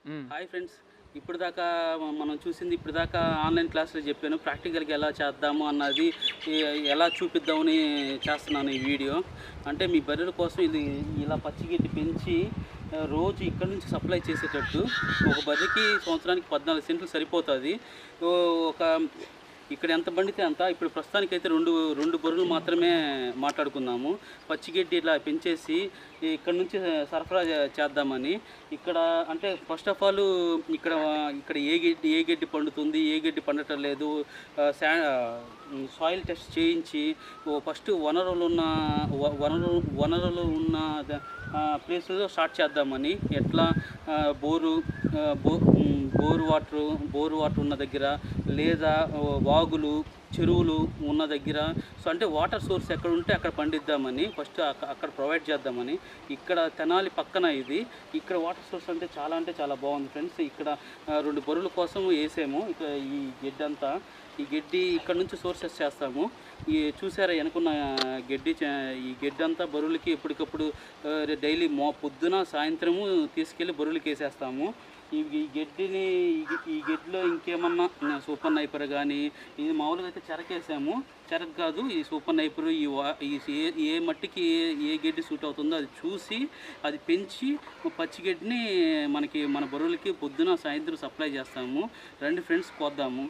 Hi friends, ఇప్పుడు దాకా మనం చూసింది ఇప్పుడు దాకా ఆన్లైన్ క్లాసులు చెప్పాను. ప్రాక్టికల్గా ఎలా చేద్దాము అన్నది ఎలా చూపిద్దామని చేస్తున్నాను ఈ వీడియో. అంటే మీ బర్రెల కోసం ఇది ఇలా పచ్చిగడ్డి పెంచి రోజు ఇక్కడ నుంచి సప్లై చేసేటట్టు. ఒక బర్రెకి సంవత్సరానికి 14 సెంట్లు సరిపోతుంది. ఒక ఇక్కడ ఎంత పండితే అంత. ఇప్పుడు ప్రస్తుతానికైతే రెండు బర్రెలు మాత్రమే మాట్లాడుకుందాము. పచ్చిగడ్డి ఇలా పెంచేసి ఇక్కడ నుంచి సరఫరా చేద్దామని. ఇక్కడ అంటే ఫస్ట్ ఆఫ్ ఆల్ ఇక్కడ ఏ గడ్డి పండుతుంది, ఏ గడ్డి పండటం లేదు, సాయిల్ టెస్ట్ చేయించి ఫస్ట్ వనరులు ఉన్న ప్లేస్లో స్టార్ట్ చేద్దామని. ఎట్లా బోరు వాటర్ ఉన్న దగ్గర, లేదా వాగులు చెరువులు ఉన్న దగ్గర. సో అంటే వాటర్ సోర్స్ ఎక్కడ ఉంటే అక్కడ పండిద్దామని ఫస్ట్ అక్కడ ప్రొవైడ్ చేద్దామని. ఇక్కడ తెనాలి పక్కన ఇది. ఇక్కడ వాటర్ సోర్స్ అంటే చాలా బాగుంది ఫ్రెండ్స్. ఇక్కడ 2 బర్రెల కోసం వేసాము. ఇక్కడ ఈ గడ్డి అంతా, ఈ గడ్డి ఇక్కడ నుంచి సోర్సెస్ చేస్తాము. ఈ చూసారా వెనుకున్న గడ్డి, ఈ గడ్డి అంతా బర్రెలకి ఎప్పటికప్పుడు డైలీ పొద్దున సాయంత్రము తీసుకెళ్ళి బర్రెలకి వేసేస్తాము. ఈ గడ్డిలో ఇంకేమన్నా సూపర్ నైపర్ కానీ, ఇది మామూలుగా అయితే చెరకేసాము. చెరకు కాదు, ఈ సూపర్ నైపరు ఏ మట్టికి ఏ గడ్డి సూట్ అవుతుందో అది చూసి అది పెంచి పచ్చిగడ్డిని మన బర్రెలకి పొద్దున సాయంత్రం సప్లై చేస్తాము. రండి ఫ్రెండ్స్, కోద్దాము.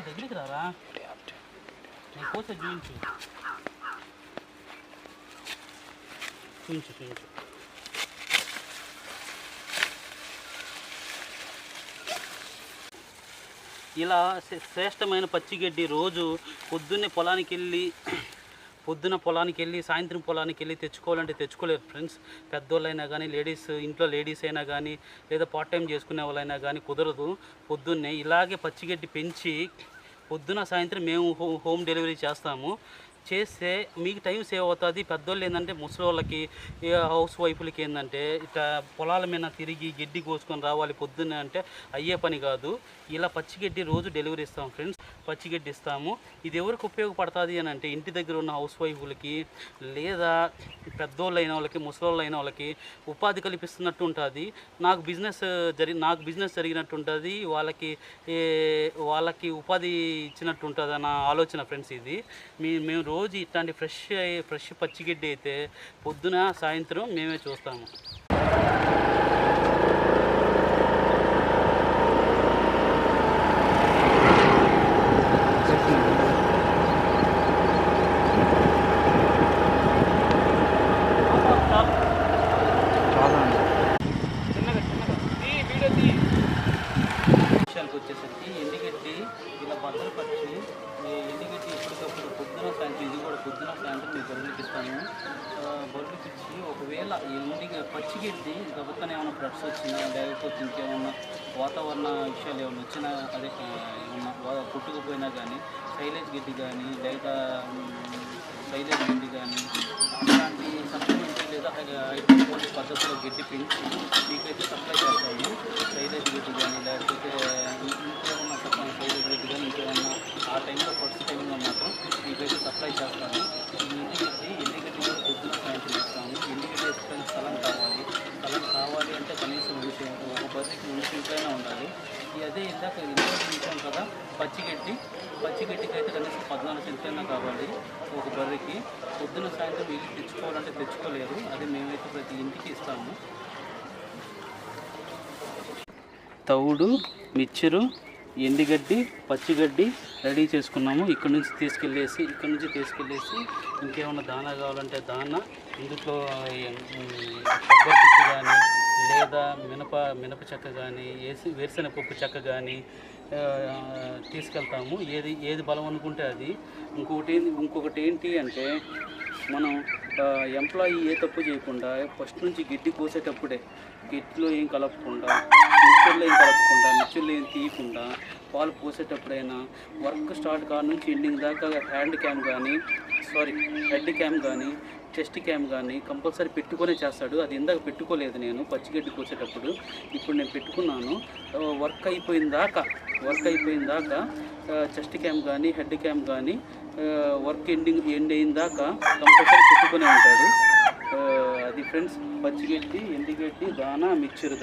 దగ్గరికి రారా, నేను కోసే చూపించు. ఇలా శ్రేష్టమైన పచ్చిగడ్డి రోజు పొద్దున్న పొలానికి వెళ్ళి సాయంత్రం పొలానికి వెళ్ళి తెచ్చుకోవాలంటే తెచ్చుకోలేరు ఫ్రెండ్స్. పెద్దోళ్ళైనా కానీ, ఇంట్లో లేడీస్ అయినా కానీ, లేదా పార్ట్ టైం చేసుకునే వాళ్ళైనా కానీ కుదరదు. పొద్దున్నే ఇలాగే పచ్చిగడ్డి పెంచి పొద్దున సాయంత్రం మేము హోమ్ డెలివరీ చేస్తాము. చేస్తే మీకు టైం సేవ్ అవుతుంది. పెద్దోళ్ళు ఏంటంటే ముసలోళ్ళకి, హౌస్ వైఫ్లకి ఏంటంటే ఇట్లా పొలాల మీద తిరిగి గడ్డి కోసుకొని రావాలి పొద్దున్నే అంటే అయ్యే పని కాదు. ఇలా పచ్చిగడ్డి రోజు డెలివరీ ఇస్తాం ఫ్రెండ్స్. పచ్చిగడ్డి ఇస్తాము. ఇది ఎవరికి ఉపయోగపడుతుంది అని అంటే ఇంటి దగ్గర ఉన్న హౌస్ వైఫ్లకి, లేదా పెద్దోళ్ళు అయిన వాళ్ళకి, ముసలోళ్ళు అయిన వాళ్ళకి ఉపాధి కల్పిస్తున్నట్టు ఉంటుంది. నాకు బిజినెస్ జరిగినట్టు ఉంటుంది. వాళ్ళకి ఉపాధి ఇచ్చినట్టు ఉంటుంది అన్న ఆలోచన ఫ్రెండ్స్ ఇది. మేము రోజు ఇట్లాంటి ఫ్రెష్ పచ్చిగడ్డి అయితే పొద్దున సాయంత్రం మేమే చూస్తాము. విషయానికి వచ్చేసరికి ఎండుగడ్డి ఇలా భద్రపరిచి, ఎండుగడ్డి ఎప్పటికప్పుడు పొద్దున సాయంత్రం, ఇది కూడా పొద్దున సాయంత్రం మేము బర్రెలకి ఇస్తాము. బర్రెలకి ఇచ్చి ఒకవేళ పచ్చిగడ్డి గబుక్కన ఏమైనా ఫ్లడ్స్ వచ్చినా, లేకపోతే ఇంకేమన్నా వాతావరణ విషయాలు ఏమైనా వచ్చినా, అదే ఏమన్నా పుట్టుకుపోయినా కానీ సైలేజ్ గడ్డి కానీ, లేదా సైలేజ్ గడ్డి కానీ అలాంటి సప్లిమెంట్ లేదా హైడ్రోపోనిక్ పద్ధతిలో గడ్డి పెంచి మీకైతే సప్లై చేస్తాము. సైలేజ్ గడ్డి కానీ, లేకపోతే ఇంకేమన్నా సైలేజ్ గడ్డి కానీ ఇంకేమన్నా ఆ టైంలో ఫస్ట్ టైంలో మాత్రం మీకైతే సప్లై చేస్తాము. ఈ ఎండుగడ్డి కూడా పొద్దున సాయంత్రం ఇస్తాము. ఎండుగడ్డి వేసుకునే స్థలం కావాలి అంటే కనీసం ఒక బర్రెకి 2 సెంట్లైనా ఉండాలి. అదే ఇందాక చూసాం కదా, పచ్చిగడ్డికి అయితే కనీసం 14 సెంట్లైనా కావాలి ఒక బర్రెకి. పొద్దున సాయంత్రం వెళ్ళి తెచ్చుకోవాలంటే తెచ్చుకోలేరు. అది మేమైతే ప్రతి ఇంటికి ఇస్తాము. తవుడు, మిక్చరు, ఎండుగడ్డి, పచ్చిగడ్డి రెడీ చేసుకున్నాము. ఇక్కడ నుంచి తీసుకెళ్ళేసి ఇంకేమైనా దానా కావాలంటే దానా, ఇందులో కొబ్బరి పిచ్చి కానీ, లేదా మినప చెక్క కానీ, వేరుశనగపప్పు చెక్క కానీ తీసుకెళ్తాము. ఏది బలం అనుకుంటే అది. ఇంకొకటి ఏంటి అంటే, మనం ఎంప్లాయీ ఏ తప్పు చేయకుండా ఫస్ట్ నుంచి గడ్డి కోసేటప్పుడే గడ్డిలో ఏం కలపకుండా, మిక్చర్లో ఏం తీయకుండా, పాలు పోసేటప్పుడైనా వర్క్ స్టార్ట్ కాడ నుంచి ఎండింగ్ దాకా హెడ్ క్యామ్ కానీ చెస్ట్ క్యామ్ కానీ కంపల్సరీ పెట్టుకొనే చేస్తాడు. అది ఇందాక పెట్టుకోలేదు నేను పచ్చిగడ్డి కోసేటప్పుడు. ఇప్పుడు నేను పెట్టుకున్నాను. వర్క్ అయిపోయిన దాకా చెస్ట్ క్యామ్ కానీ హెడ్ క్యామ్ కానీ వర్క్ ఎండ్ అయిన దాకా కంపల్సరీ పెట్టుకునే ఉంటాడు. అది ఫ్రెండ్స్, పచ్చిగడ్డి, ఎండుగడ్డి, దానా, మిక్చర్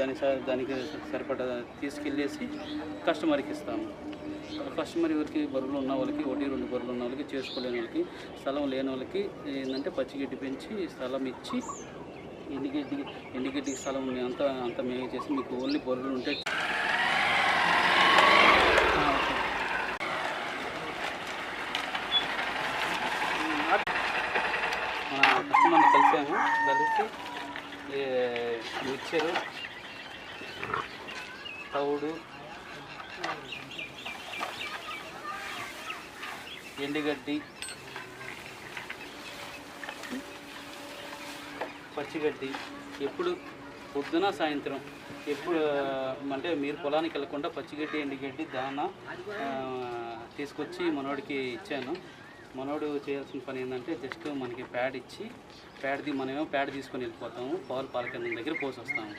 దానికి సరిపడా తీసుకెళ్ళేసి కస్టమర్కి ఇస్తాము. కస్టమర్ ఎవరికి బరువులు ఉన్న వాళ్ళకి, 1-2 బరువులు ఉన్న వాళ్ళకి, చేసుకోలేని వాళ్ళకి, స్థలం లేని వాళ్ళకి ఏంటంటే పచ్చిగడ్డి పెంచి స్థలం ఇచ్చి ఎండుగడ్డికి స్థలం అంతా మేమే చేసి మీకు ఓన్లీ బరువులు ఉంటే కస్టమర్ని కలిసి మిక్చరు, తౌడు, ఎండుగడ్డి, పచ్చిగడ్డి ఎప్పుడు పొద్దున సాయంత్రం ఎప్పుడు అంటే మీరు పొలానికి వెళ్ళకుండా పచ్చిగడ్డి, ఎండుగడ్డి, దానా తీసుకొచ్చి మనోడికి ఇచ్చాను. మనోడు చేయాల్సిన పని ఏంటంటే జస్ట్ మనకి ప్యాడ్ ఇచ్చి మనమేమో ప్యాడ్ తీసుకొని వెళ్ళిపోతాము. పాల కింద దగ్గర పోసి వస్తాము.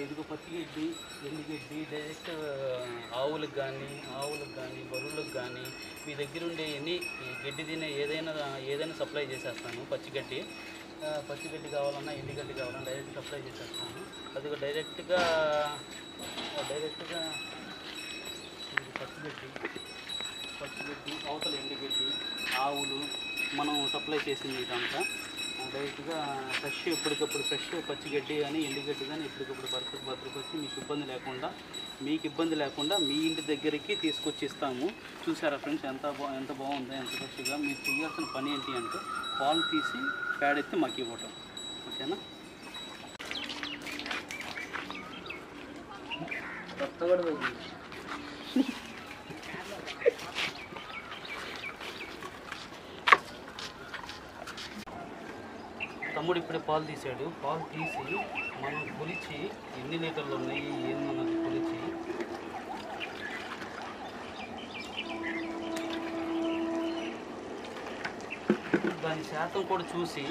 ఇదిగో పచ్చిగడ్డి, ఎండుగడ్డి డైరెక్ట్ ఆవులకు కానీ బరువులకు కానీ మీ దగ్గర ఉండే గడ్డి తినే ఏదైనా సప్లై చేసేస్తాను. పచ్చిగడ్డి కావాలన్నా, ఎండుగడ్డి కావాలన్నా డైరెక్ట్ సప్లై చేసేస్తాను. అది డైరెక్ట్గా పచ్చిగడ్డి అవతల ఎండుగడ్డి, ఆవులు మనం సప్లై చేసింది ఇదంతా డైరెక్ట్గా ఫ్రెష్, ఎప్పటికప్పుడు ఫ్రెష్ పచ్చిగడ్డి కానీ ఎండుగడ్డి కానీ ఎప్పటికప్పుడు భద్రకొచ్చి మీకు ఇబ్బంది లేకుండా మీ ఇంటి దగ్గరికి తీసుకొచ్చి ఇస్తాము. చూసారా ఫ్రెండ్స్, ఎంత బాగుందో, ఎంత ఫ్రెష్గా. మీరు చేయాల్సిన పని ఏంటి అంటే పాలు తీసి ప్యాడ్ ఎత్తి మాకు ఇవ్వటం. ఓకేనా? తమ్ముడు ఇప్పుడే పాలు తీసాడు. పాలు తీసి మనం కొలిచి ఎన్ని లీటర్లు ఉన్నాయి ఏందన్నది కొలిచి దాని శాతం కూడా చూసి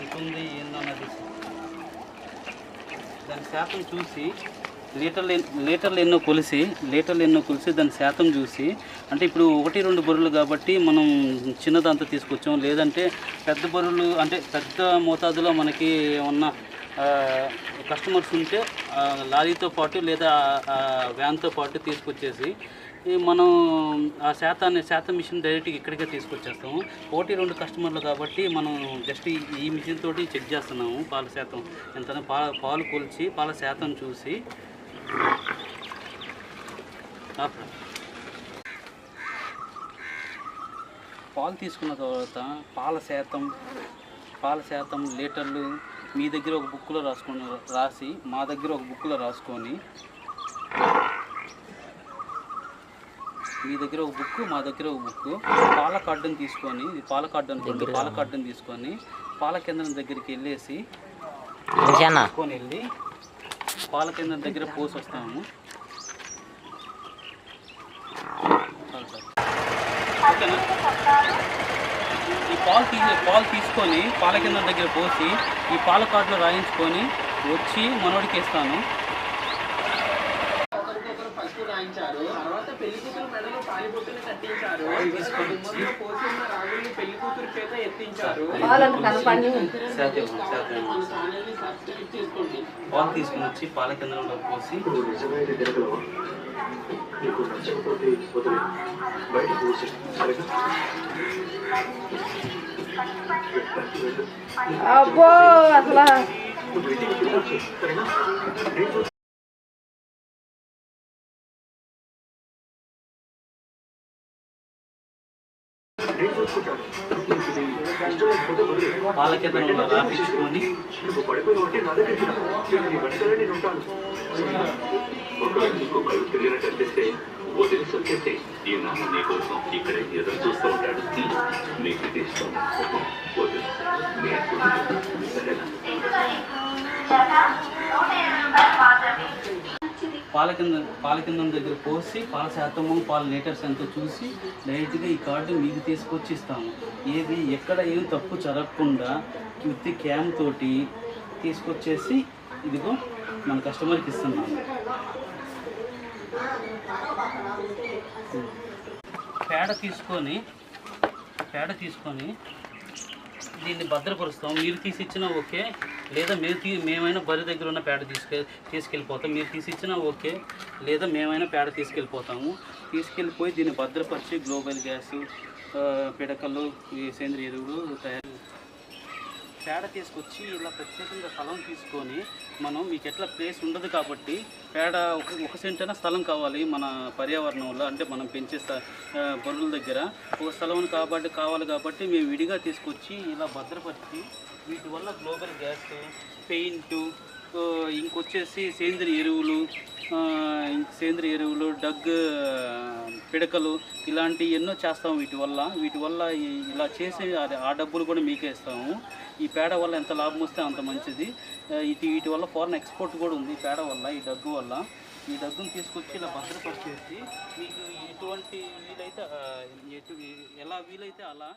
ఎంత ఉంది ఏందన్నది దాని శాతం చూసి లీటర్లు ఎన్నో కొలిసి దాని శాతం చూసి, అంటే ఇప్పుడు 1-2 బరువులు కాబట్టి మనం చిన్నదంతా తీసుకొచ్చాం. లేదంటే పెద్ద బరువులు అంటే పెద్ద మోతాదులో మనకి ఉన్న కస్టమర్స్ ఉంటే లారీతో పాటు లేదా వ్యాన్తో పాటు తీసుకొచ్చేసి మనం ఆ శాతం మిషన్ డైరెక్ట్గా ఇక్కడికే తీసుకొచ్చేస్తాము. 1-2 కస్టమర్లు కాబట్టి మనం జస్ట్ ఈ మిషన్ తోటి చెక్ చేస్తున్నాము పాల శాతం ఎంత. పాలు కొలిచి పాల శాతం చూసి పాలు తీసుకున్న తర్వాత పాల శాతం లీటర్లు మీ దగ్గర ఒక బుక్లో రాసి మా దగ్గర ఒక బుక్లో రాసుకొని, మీ దగ్గర ఒక బుక్ మా దగ్గర ఒక బుక్, పాల కార్డుని తీసుకొని, పాల కార్డుని తీసుకొని పాల కేంద్రం దగ్గరికి వెళ్ళేసి వెళ్ళి పాల కేంద్రం దగ్గర పోసి వస్తాము. ఓకేనా? ఈ పాలు తీసుకొని పాల కేంద్రం దగ్గర పోసి ఈ పాల కార్డులో రాయించుకొని వచ్చి మనోడికి ఇస్తాను. పాలు తీసుకుని వచ్చి పాల కేంద్రంలో పోసి అబ్బో అసలు పాల కేంద్రంలో రాపించుకొని వదిలిసొచ్చేస్తే ఈ నాన్న నీ కోసం ఇక్కడ ఎదురు చూస్తూ ఉంటాడు. నీకు ఇది ఇష్టం వదిలి నేను సరేనా? పాల కింద దగ్గర పోసి పాల శాతము పాల లీటర్స్ ఎంతో చూసి డైరెక్ట్గా ఈ కార్డు మీకు తీసుకొచ్చి ఇస్తాము. ఏది ఎక్కడ ఏం తప్పు జరగకుండా ఉత్తి క్యామ్ తోటి తీసుకొచ్చేసి ఇదిగో మన కస్టమర్కి ఇస్తున్నాము. పేడ తీసుకొని దీన్ని భద్రపరుస్తాం. మీరు తీసి ఇచ్చినా ఓకే, లేదా మేమైనా బరి దగ్గర ఉన్న పేడ తీసుకెళ్ళిపోతాం. మీరు తీసి ఇచ్చినా ఓకే, లేదా మేమైనా పేడ తీసుకెళ్ళిపోయి దీన్ని భద్రపరిచి గ్లోబల్ గ్యాస్, పిడకలు, ఈ సేంద్రియ ఎరువులు తయారు పేడ తీసుకొచ్చి ఇలా ప్రత్యేకంగా స్థలం తీసుకొని మనం మీకు ఎట్లా ప్లేస్ ఉండదు కాబట్టి పేడ ఒక సెంట్ అయినా స్థలం కావాలి మన పర్యావరణంలో, అంటే మనం పెంచే బరువుల దగ్గర ఒక స్థలం కావాలి కాబట్టి మేము విడిగా తీసుకొచ్చి ఇలా భద్రపరిచి వీటి వల్ల గ్లోబల్ గ్యాస్, పెయింటు, ఇంకొచ్చేసి సేంద్రియ ఎరువులు, డగ్ పిడకలు ఇలాంటివి ఎన్నో చేస్తాము. వీటి వల్ల ఇలా చేసి ఆ డబ్బులు కూడా మీకే ఇస్తాము. ఈ పేడ వల్ల ఎంత లాభం వస్తే అంత మంచిది. వీటి వల్ల ఫారెన్ ఎక్స్పోర్ట్ కూడా ఉంది. పేడ వల్ల, ఈ డగ్గు వల్ల. ఈ డగ్గును తీసుకొచ్చి ఇలా భద్రపరిచేసి మీకు ఎటువంటి వీలైతే ఎలా వీలైతే అలా